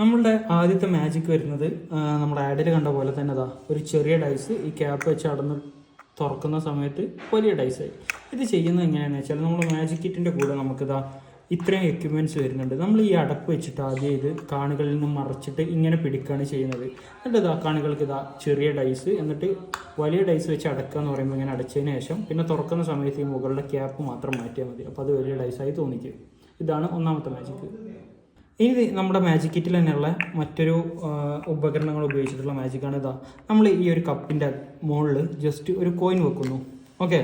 നമ്മളുടെ ആദ്യത്തെ മാജിക് വരുന്നത് നമ്മുടെ ആഡിൽ കണ്ട പോലെ തന്നെ അതാ ഒരു ചെറിയ ഡൈസ് ഈ ക്യാപ്പ് വെച്ച് അടന്ന് തുറക്കുന്ന സമയത്ത് വലിയ ഡൈസായി. ഇത് ചെയ്യുന്നത് എങ്ങനെയാണെന്ന് വെച്ചാൽ നമ്മൾ മാജിക് കിറ്റിൻ്റെ കൂടെ നമുക്കിതാ ഇത്രയും എക്യുപ്മെൻറ്റ്സ് വരുന്നുണ്ട്. നമ്മൾ ഈ അടപ്പ് വെച്ചിട്ട് ആദ്യം ഇത് കാണികളിൽ നിന്ന് മറച്ചിട്ട് ഇങ്ങനെ പിടിക്കുകയാണ് ചെയ്യുന്നത്. എന്നിട്ട് ഇതാ കാണികൾക്ക് ഇതാ ചെറിയ ഡൈസ് എന്നിട്ട് വലിയ ഡൈസ് വെച്ച് അടക്കുക എന്ന് പറയുമ്പോൾ ഇങ്ങനെ അടച്ചതിന് ശേഷം പിന്നെ തുറക്കുന്ന സമയത്ത് ഈ മുകളുടെ ക്യാപ്പ് മാത്രം മാറ്റിയാൽ മതി. അപ്പോൾ അത് വലിയ ഡൈസായി തോന്നിക്കും. ഇതാണ് ഒന്നാമത്തെ മാജിക്ക്. ഇനി നമ്മുടെ മാജിക് കിറ്റിൽ തന്നെയുള്ള മറ്റൊരു ഉപകരണങ്ങൾ ഉപയോഗിച്ചിട്ടുള്ള മാജിക്കാണ് ഇതാ. നമ്മൾ ഈ ഒരു കപ്പിൻ്റെ മുകളിൽ ജസ്റ്റ് ഒരു കോയിൻ വെക്കുന്നു. ഓക്കെ,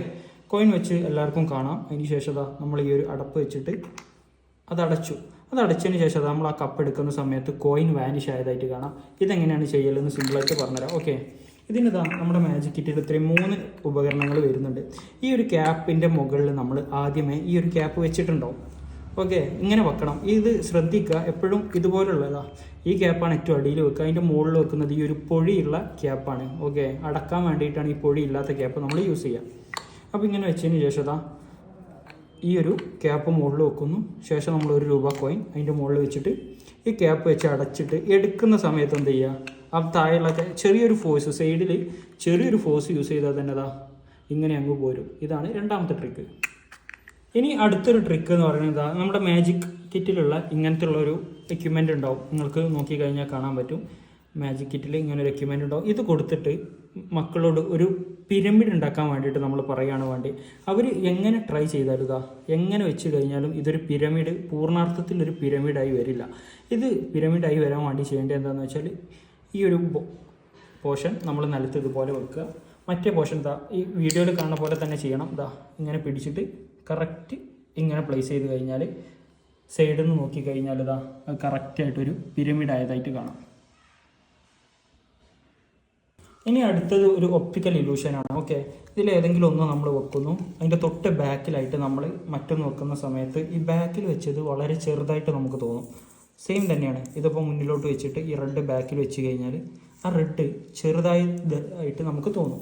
കോയിൻ വെച്ച് എല്ലാവർക്കും കാണാം. അതിന് ശേഷം ഇതാ നമ്മൾ ഈ ഒരു അടപ്പ് വെച്ചിട്ട് അത് അടച്ചതിന് ശേഷം നമ്മൾ ആ കപ്പ് എടുക്കുന്ന സമയത്ത് കോയിൻ വാനിഷ് ആയതായിട്ട് കാണാം. ഇതെങ്ങനെയാണ് ചെയ്യലെന്ന് സിമ്പിളായിട്ട് പറഞ്ഞുതരാം. ഓക്കെ, ഇതിനിതാ നമ്മുടെ മാജിക് കിറ്റിൽ ഇത്രയും 3 ഉപകരണങ്ങൾ വരുന്നുണ്ട്. ഈ ഒരു ക്യാപ്പിൻ്റെ മുകളിൽ നമ്മൾ ആദ്യമേ ഈ ഒരു ക്യാപ്പ് വെച്ചിട്ടുണ്ടാവും. ഓക്കെ, ഇങ്ങനെ വെക്കണം. ഇത് ശ്രദ്ധിക്കുക, എപ്പോഴും ഇതുപോലുള്ളതാ ഈ ക്യാപ്പാണ് ഏറ്റവും അടിയിൽ വെക്കുക. അതിൻ്റെ മുകളിൽ വെക്കുന്നത് ഈ ഒരു പൊഴിയുള്ള ക്യാപ്പാണ്. ഓക്കെ, അടക്കാൻ വേണ്ടിയിട്ടാണ് ഈ പൊഴി ഇല്ലാത്ത ക്യാപ്പ് നമ്മൾ യൂസ് ചെയ്യുക. അപ്പോൾ ഇങ്ങനെ വെച്ചതിന് ശേഷം ഈ ഒരു ക്യാപ്പ് മുകളിൽ വെക്കുന്നു. ശേഷം നമ്മൾ ₹1 കോയിൻ അതിൻ്റെ മുകളിൽ വെച്ചിട്ട് ഈ ക്യാപ്പ് വെച്ച് അടച്ചിട്ട് എടുക്കുന്ന സമയത്ത് എന്ത് ചെയ്യുക, ആ താഴെയുള്ള ചെറിയൊരു ഫോഴ്സ്, സൈഡിൽ ചെറിയൊരു ഫോഴ്സ് യൂസ് ചെയ്താൽ തന്നെ ഇങ്ങനെ അങ്ങ് പോരും. ഇതാണ് രണ്ടാമത്തെ ട്രിക്ക്. ഇനി അടുത്തൊരു ട്രിക്ക് എന്ന് പറയുന്നത് നമ്മുടെ മാജിക് കിറ്റിലുള്ള ഇങ്ങനത്തെ ഉള്ളൊരു എക്യുപ്മെൻ്റ് ഉണ്ടാവും. നിങ്ങൾക്ക് നോക്കിക്കഴിഞ്ഞാൽ കാണാൻ പറ്റും. മാജിക് കിറ്റിൽ ഇങ്ങനെ ഒരു എക്യുപ്മെൻ്റ് ഉണ്ടാവും. ഇത് കൊടുത്തിട്ട് മക്കളോട് ഒരു പിരമിഡ് ഉണ്ടാക്കാൻ വേണ്ടിയിട്ട് നമ്മൾ പറയുകയാണ് വേണ്ടി. അവർ എങ്ങനെ ട്രൈ ചെയ്താലും എങ്ങനെ വെച്ച് കഴിഞ്ഞാലും ഇതൊരു പിരമിഡ് പൂർണ്ണാർത്ഥത്തിൽ ഒരു പിരമിഡായി വരില്ല. ഇത് പിരമിഡായി വരാൻ വേണ്ടി ചെയ്യേണ്ടത് എന്താണെന്ന് വെച്ചാൽ ഈ ഒരു പോർഷൻ നമ്മൾ നിലത്ത് ഇതുപോലെ വെക്കുക. മറ്റേ പോർഷൻ ഈ വീഡിയോയിൽ കാണുന്ന പോലെ തന്നെ ചെയ്യണം. ഇങ്ങനെ പിടിച്ചിട്ട് കറക്റ്റ് ഇങ്ങനെ പ്ലേസ് ചെയ്ത് കഴിഞ്ഞാൽ സൈഡിൽ നിന്ന് നോക്കിക്കഴിഞ്ഞാൽ അത് കറക്റ്റായിട്ടൊരു പിരമിഡ് ആയതായിട്ട് കാണാം. ഇനി അടുത്തത് ഒരു ഒപ്റ്റിക്കൽ ഇലൂഷനാണ്. ഓക്കെ, ഇതിലേതെങ്കിലും ഒന്ന് നമ്മൾ വെക്കുന്നു. അതിൻ്റെ തൊട്ട് ബാക്കിലായിട്ട് നമ്മൾ മറ്റൊന്ന് വെക്കുന്ന സമയത്ത് ഈ ബാക്കിൽ വെച്ചത് വളരെ ചെറുതായിട്ട് നമുക്ക് തോന്നും. സെയിം തന്നെയാണ്. ഇതിപ്പോൾ മുന്നിലോട്ട് വെച്ചിട്ട് ഈ റെഡ് ബാക്കിൽ വെച്ച് കഴിഞ്ഞാൽ ആ റെഡ് ചെറുതായിട്ട് നമുക്ക് തോന്നും.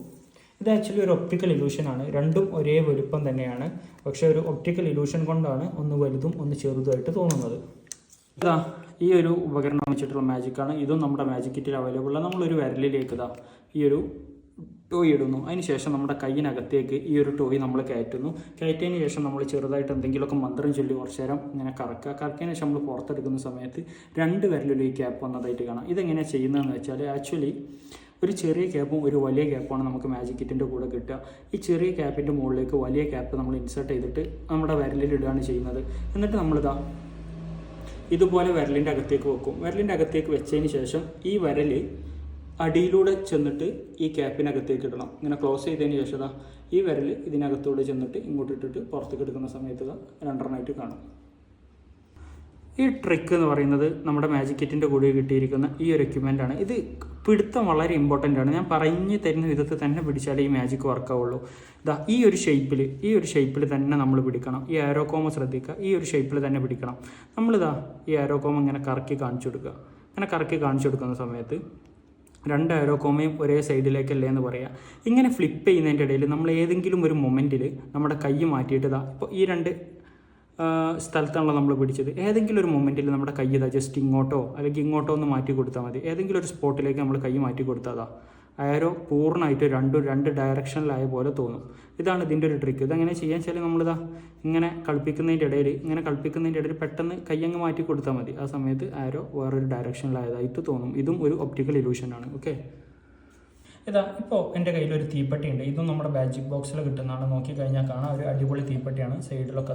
ഇത് ആക്ച്വലി ഒരു ഒപ്റ്റിക്കൽ ഇലൂഷനാണ്. രണ്ടും ഒരേ വലുപ്പം തന്നെയാണ്. പക്ഷേ ഒരു ഒപ്റ്റിക്കൽ ഇലൂഷൻ കൊണ്ടാണ് ഒന്ന് വലുതും ഒന്ന് ചെറുതുമായിട്ട് തോന്നുന്നത്. ഈ ഒരു ഉപകരണം വെച്ചിട്ടുള്ള മാജിക്കാണ്. ഇതും നമ്മുടെ മാജിക് കിറ്റിൽ അവൈലബിൾ ആണ്. നമ്മളൊരു വിരലിലേക്ക് ഈ ഒരു ടോയ് ഇടുന്നു. അതിന് ശേഷം നമ്മുടെ കയ്യിനകത്തേക്ക് ഈ ഒരു ടോയ് നമ്മൾ കയറ്റിയതിന് ശേഷം നമ്മൾ ചെറുതായിട്ട് എന്തെങ്കിലുമൊക്കെ മന്ത്രം ചൊല്ലി കുറച്ച് നേരം ഇങ്ങനെ കറക്കിയതിന് ശേഷം നമ്മൾ പുറത്തെടുക്കുന്ന സമയത്ത് 2 വിരലിലും ഈ ക്യാപ്പ് വന്നതായിട്ട് കാണാം. ഇതെങ്ങനെയാണ് ചെയ്യുന്നതെന്ന് വെച്ചാൽ ആക്ച്വലി ഒരു ചെറിയ ക്യാപ്പും ഒരു വലിയ ക്യാപ്പാണ് നമുക്ക് മാജിക് കിറ്റിൻ്റെ കൂടെ കിട്ടുക. ഈ ചെറിയ ക്യാപ്പിൻ്റെ മുകളിലേക്ക് വലിയ ക്യാപ്പ് നമ്മൾ ഇൻസേർട്ട് ചെയ്തിട്ട് നമ്മുടെ വിരലിൽ ഇടുകയാണ് ചെയ്യുന്നത്. എന്നിട്ട് നമ്മളിതാ ഇതുപോലെ വിരലിൻ്റെ അകത്തേക്ക് വെക്കും. വിരലിൻ്റെ അകത്തേക്ക് വെച്ചതിന് ശേഷം ഈ വിരൽ അടിയിലൂടെ ചെന്നിട്ട് ഈ ക്യാപ്പിനകത്തേക്ക് ഇടണം. ഇങ്ങനെ ക്ലോസ് ചെയ്തതിന് ശേഷം ഈ വിരൽ ഇതിനകത്തൂടെ ചെന്നിട്ട് ഇങ്ങോട്ട് ഇട്ടിട്ട് പുറത്തേക്ക് എടുക്കുന്ന സമയത്ത് 2 കാണും. ഈ ട്രിക്ക് എന്ന് പറയുന്നത് നമ്മുടെ മാജിക് കിറ്റിൻ്റെ കൂടെ കിട്ടിയിരിക്കുന്ന ഈ ഒരു എക്യുപ്മെൻ്റ് ആണ്. ഇത് പിടുത്തം വളരെ ഇമ്പോർട്ടൻ്റ് ആണ്. ഞാൻ പറഞ്ഞു തരുന്ന വിധത്തിൽ തന്നെ പിടിച്ചാലേ ഈ മാജിക് വർക്കാവുള്ളൂ. ഈ ഒരു ഷേപ്പിൽ തന്നെ നമ്മൾ പിടിക്കണം. ഈ ആരോകോമ ശ്രദ്ധിക്കുക. ഈ ഒരു ഷേപ്പിൽ തന്നെ പിടിക്കണം. ഈ ആരോകോമ ഇങ്ങനെ കറക്കി കാണിച്ചു കൊടുക്കുക. അങ്ങനെ കറക്കി കാണിച്ചു കൊടുക്കുന്ന സമയത്ത് 2 ആരോകോമയും ഒരേ സൈഡിലേക്കല്ലേ എന്ന് പറയാം. ഇങ്ങനെ ഫ്ലിപ്പ് ചെയ്യുന്നതിൻ്റെ ഇടയിൽ നമ്മൾ ഏതെങ്കിലും ഒരു മൊമെൻറ്റിൽ നമ്മുടെ കൈ മാറ്റിയിട്ട് ഇപ്പോൾ ഈ 2 സ്ഥലത്താണല്ലോ നമ്മൾ പിടിച്ചത്. ഏതെങ്കിലും ഒരു മൊമെൻറ്റിൽ നമ്മുടെ കൈ ജസ്റ്റ് ഇങ്ങോട്ടോ അല്ലെങ്കിൽ ഇങ്ങോട്ടോ ഒന്ന് മാറ്റി കൊടുത്താൽ മതി. ഏതെങ്കിലും ഒരു സ്പോട്ടിലേക്ക് നമ്മൾ കൈ മാറ്റി കൊടുത്താൽ ആരോ പൂർണ്ണമായിട്ട് 2 ഡയറക്ഷനിലായ പോലെ തോന്നും. ഇതാണ് ഇതിൻ്റെ ഒരു ട്രിക്ക്. ഇതെങ്ങനെ ചെയ്യാൻ വെച്ചാൽ ഇങ്ങനെ കളിപ്പിക്കുന്നതിൻ്റെ ഇടയിൽ പെട്ടെന്ന് കയ്യങ്ങ് മാറ്റി കൊടുത്താൽ മതി. ആ സമയത്ത് ആരോ വേറൊരു ഡയറക്ഷനിലായതായിട്ട് തോന്നും. ഇതും ഒരു ഒപ്റ്റിക്കൽ ഇലൂഷനാണ്. ഓക്കെ, ഇപ്പോൾ എൻ്റെ കയ്യിലൊരു തീപ്പെട്ടി ഉണ്ട്. ഇതും നമ്മുടെ മാജിക് ബോക്സിൽ കിട്ടുന്നതാണ്. നോക്കിക്കഴിഞ്ഞാൽ കാണാം, ഒരു അടിപൊളി തീപ്പെട്ടിയാണ്. സൈഡിലൊക്കെ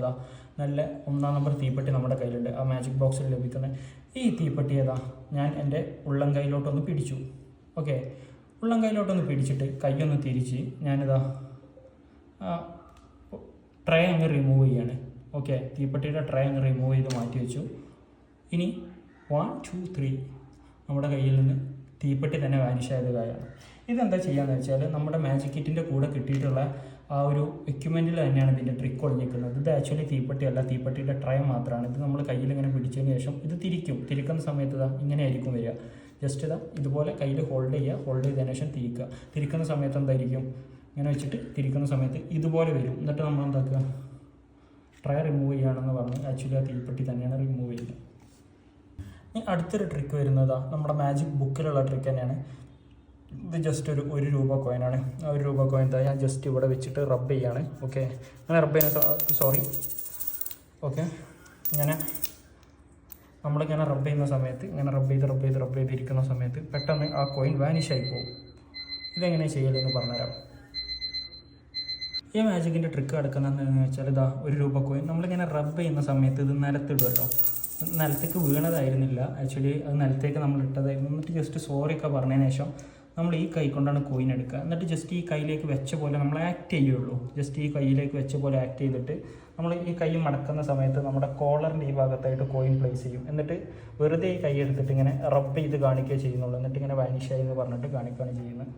നല്ല 1-ാം നമ്പർ തീപ്പെട്ടി നമ്മുടെ കയ്യിലുണ്ട്. ആ മാജിക് ബോക്സിൽ ലഭിക്കുന്ന ഈ തീപ്പെട്ടി ഞാൻ എൻ്റെ ഉള്ളം കൈയിലോട്ടൊന്ന് പിടിച്ചു. ഓക്കെ, ഉള്ളം കൈയിലോട്ടൊന്ന് പിടിച്ചിട്ട് കൈയൊന്ന് തിരിച്ച് ട്രേ അങ്ങ് റിമൂവ് ചെയ്യാണ്. ഓക്കെ, തീപ്പെട്ടിയുടെ ട്രേ അങ്ങ് റിമൂവ് ചെയ്ത് മാറ്റി വെച്ചു. ഇനി 1, 2, 3 നമ്മുടെ കയ്യിൽ നിന്ന് തീപ്പെട്ടി തന്നെ വാനിഷായത് കാര്യമാണ്. ഇതെന്താ ചെയ്യാന്ന് വെച്ചാൽ നമ്മുടെ മാജിക് കിറ്റിൻ്റെ കൂടെ കിട്ടിയിട്ടുള്ള ആ ഒരു എക്യുപ്മെൻറ്റിൽ തന്നെയാണ് ഇതിൻ്റെ ട്രിക്ക് ഒളിഞ്ഞിരിക്കുന്നത്. ഇത് ആക്ച്വലി തീപ്പെട്ടിയല്ല, തീപ്പെട്ടിയുടെ ട്രേ മാത്രമാണ്. ഇത് നമ്മൾ കയ്യിൽ ഇങ്ങനെ പിടിച്ചതിന് ശേഷം ഇത് തിരിക്കുന്ന സമയത്ത് ഇങ്ങനെ ആയിരിക്കും വരിക. ജസ്റ്റ് ഇതുപോലെ കയ്യിൽ ഹോൾഡ് ചെയ്തതിന് ശേഷം തിരിക്കുന്ന സമയത്ത് എന്തായിരിക്കും, ഇങ്ങനെ വെച്ചിട്ട് തിരിക്കുന്ന സമയത്ത് ഇതുപോലെ വരും. എന്നിട്ട് നമ്മൾ എന്താക്കുക, ട്രേ റിമൂവ് ചെയ്യുകയാണെന്ന് പറഞ്ഞ് ആക്ച്വലി ആ തീപ്പെട്ടി തന്നെയാണ് റിമൂവ് ചെയ്യുന്നത്. ഇനി അടുത്തൊരു ട്രിക്ക് വരുന്നതാ നമ്മുടെ മാജിക് ബുക്കിലുള്ള ട്രിക്ക് തന്നെയാണ്. ഇത് ജസ്റ്റ് ഒരു രൂപ കോയിനാണ്. ആ 1 രൂപ കോയിൻ ഞാൻ ജസ്റ്റ് ഇവിടെ വെച്ചിട്ട് റബ്ബ് ചെയ്യാണ്. ഓക്കെ, അങ്ങനെ റബ്ബ് ചെയ്യുന്ന ഓക്കെ, ഇങ്ങനെ നമ്മളിങ്ങനെ റബ്ബ് ചെയ്യുന്ന സമയത്ത് ഇങ്ങനെ റബ്ബ് ചെയ്തിരിക്കുന്ന സമയത്ത് പെട്ടെന്ന് ആ കോയിൻ വാനിഷായി പോകും. ഇതെങ്ങനെ ചെയ്യലെന്ന് പറഞ്ഞുതരാം. ഈ മാജിക്കിൻ്റെ ട്രിക്ക് കിടക്കുന്നതെന്ന് വെച്ചാൽ ഇതാ 1 രൂപ കോയിൻ നമ്മളിങ്ങനെ റബ്ബ് ചെയ്യുന്ന സമയത്ത് ഇത് നിലത്തിടുമല്ലോ. നിലത്തേക്ക് വീണതായിരുന്നില്ല, ആക്ച്വലി അത് നിലത്തേക്ക് നമ്മൾ ഇട്ടതായിരുന്നു. എന്നിട്ട് ജസ്റ്റ് സോറിയൊക്കെ പറഞ്ഞതിന് ശേഷം നമ്മൾ ഈ കൈ കൊണ്ടാണ് കോയിൻ എടുക്കുക. എന്നിട്ട് ജസ്റ്റ് ഈ കയ്യിലേക്ക് വെച്ച പോലെ നമ്മൾ ആക്ട് ചെയ്യുള്ളൂ. ജസ്റ്റ് ഈ കയ്യിലേക്ക് വെച്ച പോലെ ആക്ട് ചെയ്തിട്ട് നമ്മൾ ഈ കൈ മടക്കുന്ന സമയത്ത് നമ്മുടെ കോളറിൻ്റെ ഈ ഭാഗത്തായിട്ട് കോയിൻ പ്ലേസ് ചെയ്യും. എന്നിട്ട് വെറുതെ ഈ കൈ എടുത്തിട്ട് ഇങ്ങനെ റബ്ബ് ചെയ്ത് കാണിക്കുകയോ ചെയ്യുന്നുള്ളൂ. എന്നിട്ട് ഇങ്ങനെ വാനിഷായി എന്ന് പറഞ്ഞിട്ട് കാണിക്കുകയാണ് ചെയ്യുന്നത്.